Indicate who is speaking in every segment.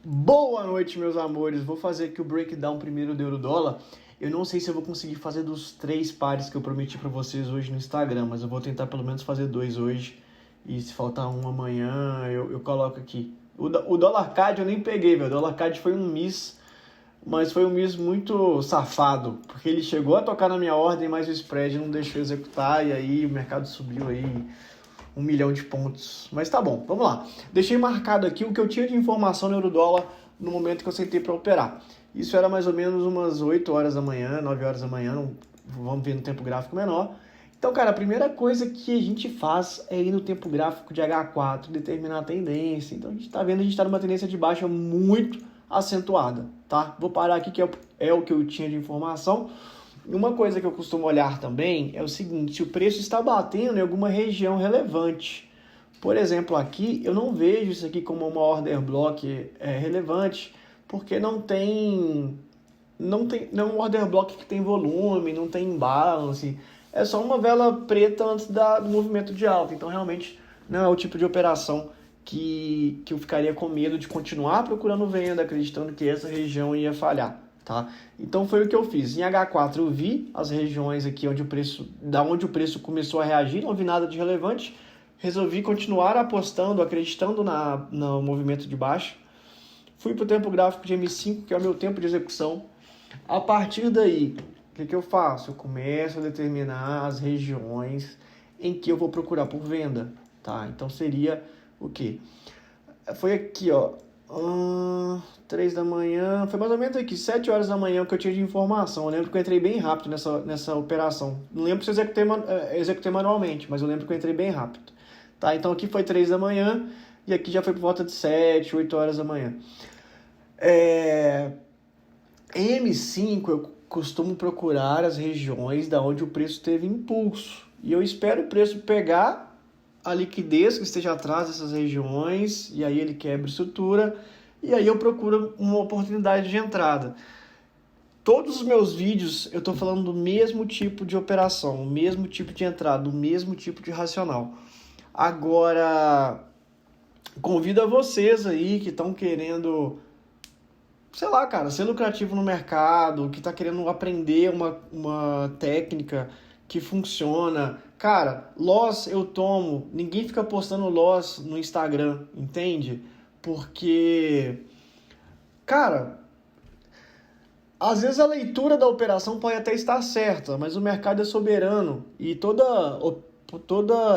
Speaker 1: Boa noite, meus amores. Vou fazer aqui o breakdown primeiro do euro-dólar. Eu não sei se eu vou conseguir fazer dos 3 pares que eu prometi para vocês hoje no Instagram, mas eu vou tentar pelo menos fazer 2 hoje. E se faltar um amanhã, eu coloco aqui. O dólar CAD eu nem peguei, velho. O dólar CAD foi um miss, mas foi um miss muito safado, porque ele chegou a tocar na minha ordem, mas o spread não deixou executar, e aí o mercado subiu aí 1 milhão de pontos. Mas tá bom, vamos lá. Deixei marcado aqui o que eu tinha de informação no euro-dólar no momento que eu sentei para operar. Isso era mais ou menos umas 8 horas da manhã, 9 horas da manhã, vamos ver no tempo gráfico menor. Então, cara, a primeira coisa que a gente faz é ir no tempo gráfico de H4, determinar a tendência. Então, a gente tá vendo, a gente tá numa tendência de baixa muito acentuada, tá? Vou parar aqui que é o que eu tinha de informação. Uma coisa que eu costumo olhar também é o seguinte: se o preço está batendo em alguma região relevante. Por exemplo, aqui eu não vejo isso aqui como uma order block relevante, porque não é um order block que tem volume, não tem imbalance. É só uma vela preta antes do movimento de alta. Então, realmente, não é o tipo de operação que eu ficaria com medo de continuar procurando venda, acreditando que essa região ia falhar. Tá? Então foi o que eu fiz. Em H4 eu vi as regiões aqui onde o preço começou a reagir, não vi nada de relevante. Resolvi continuar apostando, acreditando no movimento de baixo. Fui para o tempo gráfico de M5, que é o meu tempo de execução. A partir daí, o que eu faço? Eu começo a determinar as regiões em que eu vou procurar por venda. Tá? Então seria o quê? Foi aqui, ó. 3 da manhã, foi mais ou menos aqui, 7 horas da manhã que eu tinha de informação. Eu lembro que eu entrei bem rápido nessa operação. Não lembro se eu executei manualmente, mas eu lembro que eu entrei bem rápido. Tá? Então aqui foi 3 da manhã e aqui já foi por volta de 7, 8 horas da manhã. Em M5 eu costumo procurar as regiões da onde o preço teve impulso. E eu espero o preço pegar a liquidez que esteja atrás dessas regiões, e aí ele quebra estrutura, e aí eu procuro uma oportunidade de entrada. Todos os meus vídeos eu estou falando do mesmo tipo de operação, o mesmo tipo de entrada, o mesmo tipo de racional. Agora, convido a vocês aí que estão querendo, sei lá, cara, ser lucrativo no mercado, que está querendo aprender uma técnica que funciona. Cara, loss eu tomo, ninguém fica postando loss no Instagram, entende? Porque, cara, às vezes a leitura da operação pode até estar certa, mas o mercado é soberano e toda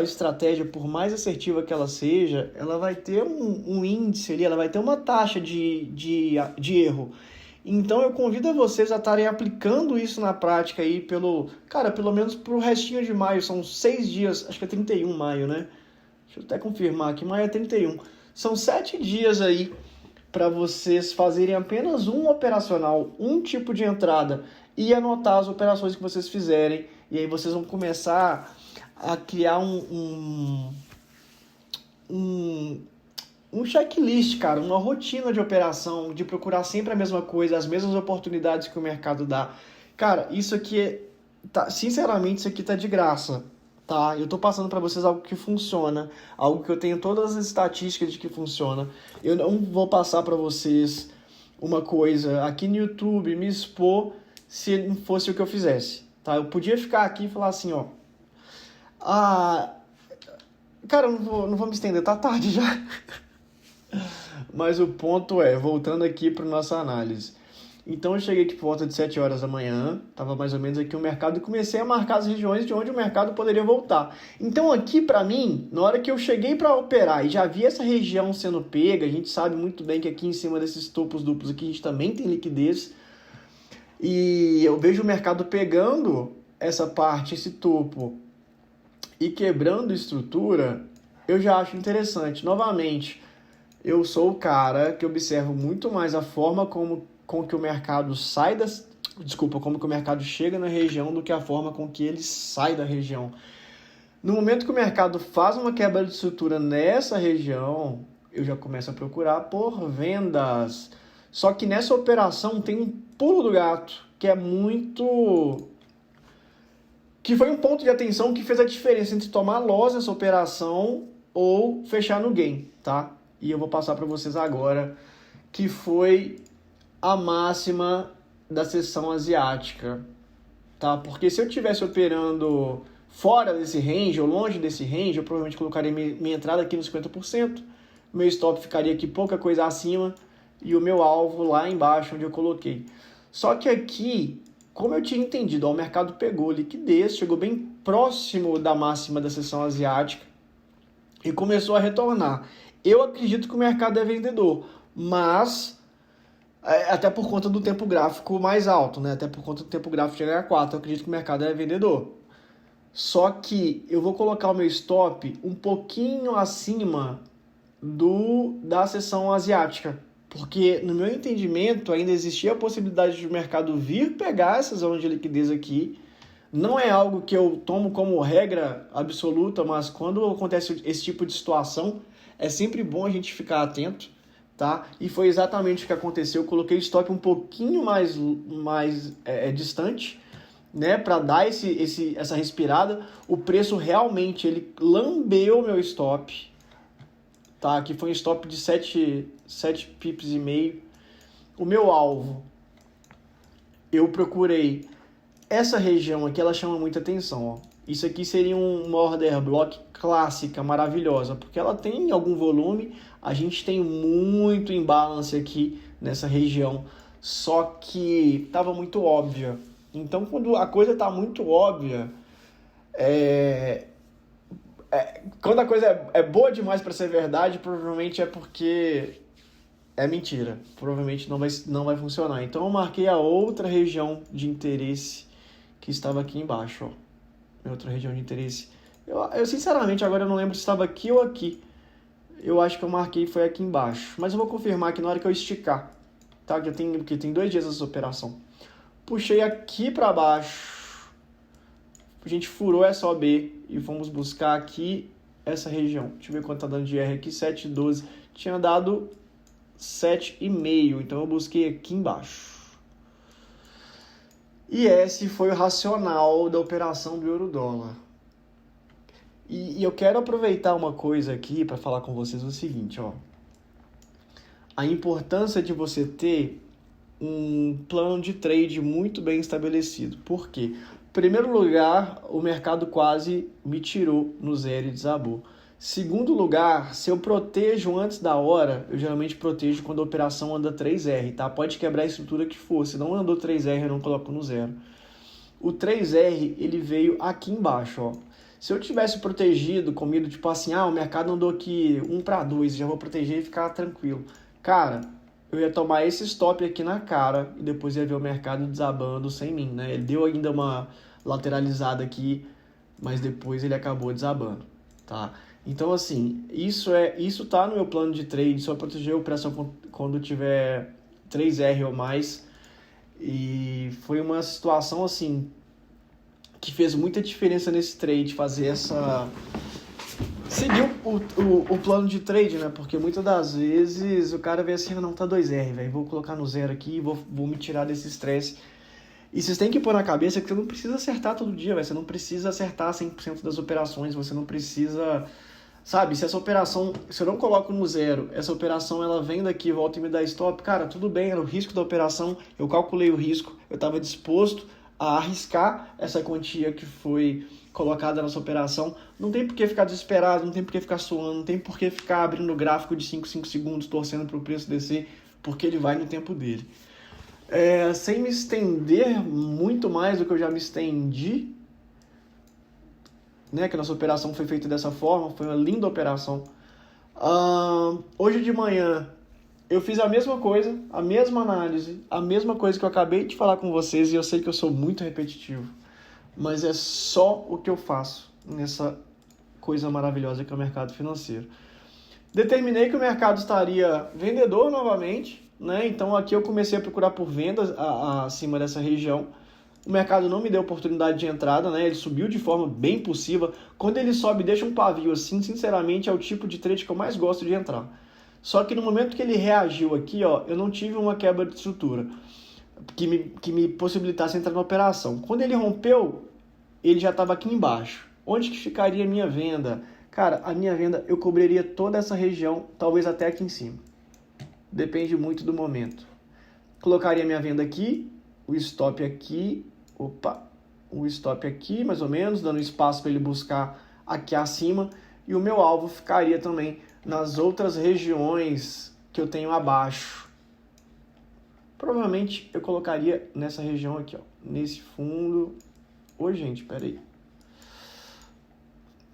Speaker 1: estratégia, por mais assertiva que ela seja, ela vai ter um índice ali, ela vai ter uma taxa de erro. Então eu convido a vocês a estarem aplicando isso na prática aí pelo menos pro restinho de maio. São 6 dias, acho que é 31 maio, né? Deixa eu até confirmar aqui, maio é 31. São 7 dias aí para vocês fazerem apenas um operacional, um tipo de entrada e anotar as operações que vocês fizerem. E aí vocês vão começar a criar um checklist, cara, uma rotina de operação, de procurar sempre a mesma coisa, as mesmas oportunidades que o mercado dá. Cara, isso aqui sinceramente, isso aqui tá de graça, tá? Eu tô passando para vocês algo que funciona, algo que eu tenho todas as estatísticas de que funciona. Eu não vou passar para vocês uma coisa aqui no YouTube, me expor se não fosse o que eu fizesse, tá? Eu podia ficar aqui e falar assim, ó, cara, eu não vou me estender, tá tarde já. Mas o ponto voltando aqui para nossa análise. Então eu cheguei aqui por volta de 7 horas da manhã, estava mais ou menos aqui o mercado e comecei a marcar as regiões de onde o mercado poderia voltar. Então aqui para mim, na hora que eu cheguei para operar e já vi essa região sendo pega, a gente sabe muito bem que aqui em cima desses topos duplos aqui a gente também tem liquidez, e eu vejo o mercado pegando essa parte, esse topo, e quebrando estrutura, eu já acho interessante. Novamente, eu sou o cara que observo muito mais a forma com que o mercado como que o mercado chega na região do que a forma com que ele sai da região. No momento que o mercado faz uma quebra de estrutura nessa região, eu já começo a procurar por vendas. Só que nessa operação tem um pulo do gato, que foi um ponto de atenção que fez a diferença entre tomar loss nessa operação ou fechar no gain, tá? E eu vou passar para vocês agora que foi a máxima da seção asiática, tá? Porque se eu estivesse operando fora desse range ou longe desse range, eu provavelmente colocaria minha entrada aqui nos 50%, meu stop ficaria aqui pouca coisa acima e o meu alvo lá embaixo onde eu coloquei. Só que aqui, como eu tinha entendido, o mercado pegou liquidez, chegou bem próximo da máxima da seção asiática e começou a retornar. Eu acredito que o mercado é vendedor, mas até por conta do tempo gráfico mais alto, né? Até por conta do tempo gráfico de H4, eu acredito que o mercado é vendedor. Só que eu vou colocar o meu stop um pouquinho acima da seção asiática, porque no meu entendimento ainda existia a possibilidade de o mercado vir pegar essa zona de liquidez aqui. Não é algo que eu tomo como regra absoluta, mas quando acontece esse tipo de situação, é sempre bom a gente ficar atento, tá? E foi exatamente o que aconteceu. Eu coloquei o stop um pouquinho mais distante, né, para dar essa respirada. O preço realmente ele lambeu meu stop, tá? Aqui foi um stop de 7 pips e meio. O meu alvo, eu procurei essa região aqui, ela chama muita atenção, ó. Isso aqui seria uma order block clássica, maravilhosa, porque ela tem algum volume, a gente tem muito imbalance aqui nessa região, só que estava muito óbvia. Então, quando a coisa está muito óbvia, quando a coisa é boa demais para ser verdade, provavelmente é porque é mentira. Provavelmente não vai funcionar. Então, eu marquei a outra região de interesse que estava aqui embaixo, ó. Outra região de interesse. Eu sinceramente agora eu não lembro se estava aqui ou aqui. Eu acho que eu marquei foi aqui embaixo. Mas eu vou confirmar aqui na hora que eu esticar. Tá? Porque tem 2 dias essa operação. Puxei aqui para baixo. A gente furou essa OB e fomos buscar aqui essa região. Deixa eu ver quanto tá dando de R aqui. 7,12. Tinha dado 7,5. Então eu busquei aqui embaixo. E esse foi o racional da operação do euro-dólar. E eu quero aproveitar uma coisa aqui para falar com vocês o seguinte, ó. A importância de você ter um plano de trade muito bem estabelecido. Por quê? Em primeiro lugar, o mercado quase me tirou no zero e desabou. Segundo lugar, se eu protejo antes da hora, eu geralmente protejo quando a operação anda 3R, tá? Pode quebrar a estrutura que for, se não andou 3R, eu não coloco no zero. O 3R, ele veio aqui embaixo, ó. Se eu tivesse protegido, comido, tipo assim, o mercado andou aqui 1/2, já vou proteger e ficar tranquilo. Cara, eu ia tomar esse stop aqui na cara e depois ia ver o mercado desabando sem mim, né? Ele deu ainda uma lateralizada aqui, mas depois ele acabou desabando, tá? Então, assim, isso tá no meu plano de trade, só proteger a operação quando tiver 3R ou mais. E foi uma situação, assim, que fez muita diferença nesse trade, fazer essa... seguir o plano de trade, né? Porque muitas das vezes o cara vê assim, não, tá 2R, velho, vou colocar no zero aqui, vou me tirar desse estresse. E vocês têm que pôr na cabeça que você não precisa acertar todo dia, véio. Você não precisa acertar 100% das operações, você não precisa... Sabe, se eu não coloco no zero, essa operação ela vem daqui, volta e me dá stop, cara, tudo bem, era o risco da operação, eu calculei o risco, eu estava disposto a arriscar essa quantia que foi colocada nessa operação. Não tem por que ficar desesperado, não tem por que ficar suando, não tem por que ficar abrindo o gráfico de 5 segundos, torcendo para o preço descer, porque ele vai no tempo dele. Sem me estender muito mais do que eu já me estendi, né, que a nossa operação foi feita dessa forma, foi uma linda operação. Hoje de manhã eu fiz a mesma coisa, a mesma análise, a mesma coisa que eu acabei de falar com vocês, e eu sei que eu sou muito repetitivo, mas é só o que eu faço nessa coisa maravilhosa que é o mercado financeiro. Determinei que o mercado estaria vendedor novamente, né? Então aqui eu comecei a procurar por vendas acima dessa região. O mercado não me deu oportunidade de entrada, né? Ele subiu de forma bem possível. Quando ele sobe e deixa um pavio assim, sinceramente, é o tipo de trade que eu mais gosto de entrar. Só que no momento que ele reagiu aqui, ó, eu não tive uma quebra de estrutura que me possibilitasse entrar na operação. Quando ele rompeu, ele já estava aqui embaixo. Onde que ficaria a minha venda? Cara, a minha venda, eu cobriria toda essa região, talvez até aqui em cima. Depende muito do momento. Colocaria minha venda aqui, o stop aqui, o stop aqui, mais ou menos, dando espaço para ele buscar aqui acima, e o meu alvo ficaria também nas outras regiões que eu tenho abaixo. Provavelmente eu colocaria nessa região aqui, ó, nesse fundo. Oi, gente, peraí.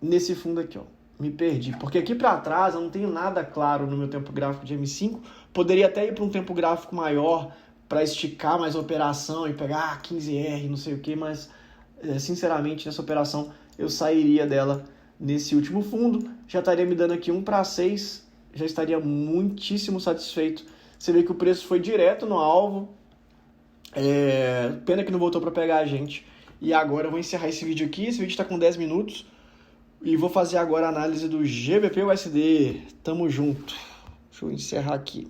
Speaker 1: Nesse fundo aqui, ó. Me perdi, porque aqui para trás eu não tenho nada claro no meu tempo gráfico de M5. Poderia até ir para um tempo gráfico maior para esticar mais a operação e pegar 15R, não sei o que, mas sinceramente nessa operação eu sairia dela nesse último fundo. Já estaria me dando aqui 1/6, já estaria muitíssimo satisfeito. Você vê que o preço foi direto no alvo, pena que não voltou para pegar a gente. E agora eu vou encerrar esse vídeo aqui, esse vídeo está com 10 minutos. E vou fazer agora a análise do GBP USD. Tamo junto. Deixa eu encerrar aqui.